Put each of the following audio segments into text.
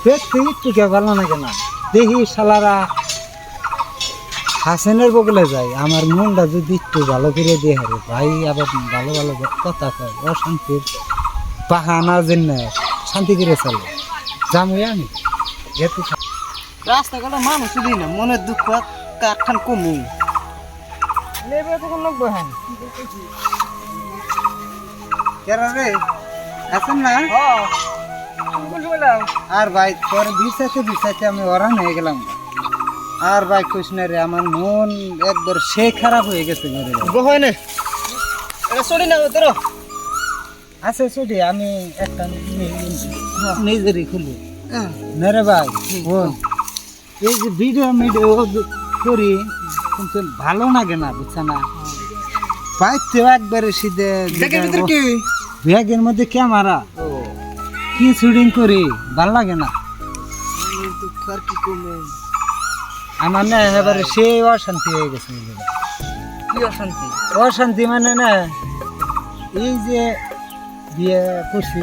দেখতে একটু কে ভালো লাগে না দেখি শালারা হাসেনের বগলে যায় আমার মনটা যদি একটু ভালো করে দিয়ে হারে ভাই আবার ভালো ভালো কথা কয় অশান্তির বাহানা জন্য শান্তি করে চলে যাবো আমি যেহেতু রাস্তাঘাটে মানুষ দিই না মনের দুঃখ কাঠখান কমু নেবে তখন লাগবে হ্যাঁ কেরা রে আছেন না আর ভাই তোর বিচাইতে আমি ওরান হয়ে গেলাম আর ভাই কইস না রে আমার মন একবার সে খারাপ হয়ে গেছে হয় না এটা চলি না তোর আছে সেটি আমি একটা নিজেরই খুলি না রে ভাই বোন এই যে ভিডিও করি কিন্তু ভালো লাগে না বুঝছে না বাইতেও একবারে সিধে কি ব্যাগের মধ্যে ক্যামেরা কি শুটিং করি ভাল লাগে না দুঃখ আর কি কমে আমার না এবারে সে অশান্তি হয়ে গেছে কি অশান্তি অশান্তি মানে না এই যে বিয়ে করছি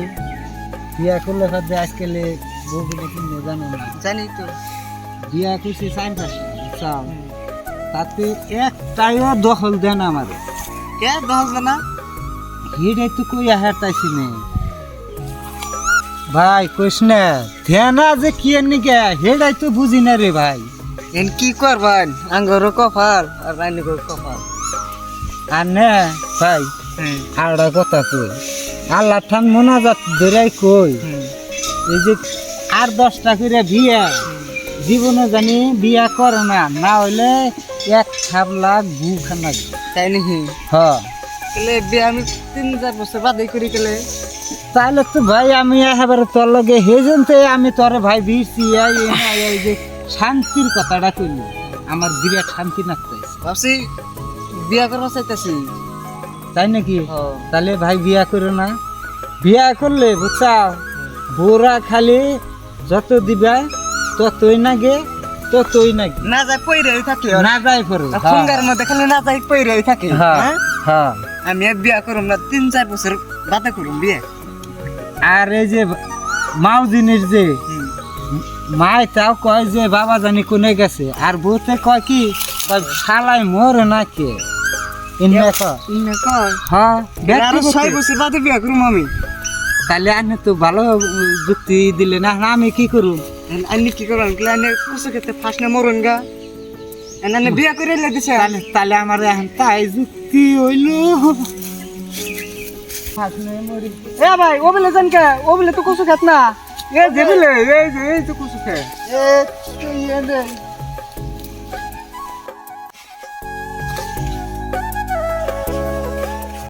বিয়ে করলে ভাবছে আজকাল বউগুলো কিনে জানো না জানি তো বিয়ে করছি চাই পাশে চাও তাতে একটাইও দখল দেন আমার কে দহল না হিডাই তো কই হারতাইছি নে ভাই কইস না ধ্যানা যে কি নিকে হেডাই তো বুঝি না রে ভাই এন কি করবান আঙ্গর কপাল আর রাইনি কপাল আর না ভাই আর কথা কই আল্লাহ ঠান মোনাজাত ধরাই কই এই যে আর 10টা করে বিয়া জীবনে জানি বিয়া করে না না হইলে এক খাবলা গু খানা তাই নাকি হ্যাঁ তাহলে বিয়ে আমি 3-4 বছর বাদে করি গেলে তাহলে তো ভাই আমি একেবারে তোর লগে হেজনতে আমি তোরে ভাই বিরছি এই যে শান্তির কথাটা কইলি আমার বিরাট শান্তি লাগতেছে ভাবছি বিয়া করবা চাইতেছি তাই নাকি তাহলে ভাই বিয়া করো না বিয়া করলে বুঝছাও বোরা খালি যত দিবা ততই নাগে ততই নাগে না যায় পইরে থাকে না যাই পড়ো ফোনগার মধ্যে খালি না যায় পইরে থাকে হ্যাঁ হ্যাঁ আমি আর বিয়া করুম না 3-4 বছর বাদে করুম বিয়ে আর এই যে মাও জিনিস যে মায় তাও কয় যে বাবা জানি কোনে গেছে আর বউতে কয় কি শালাই মরে না কে ইন্না কয় হ্যাঁ আর 6 বছর বাদে বিয়া করুম আমি তাহলে আপনি তো ভালো যুক্তি দিলে না আমি কি করুম আন্নি কি করুন ক্লানে কুসু খেতে ফাঁস না মরুন গা এনে বিয়া করে লে দিছে তাহলে আমার এখন তাই যুক্তি হইল এ ভাই ও বলে জান কে ও বলে তো কুসু খেত না এ যে বলে এই তো কুসু খে এ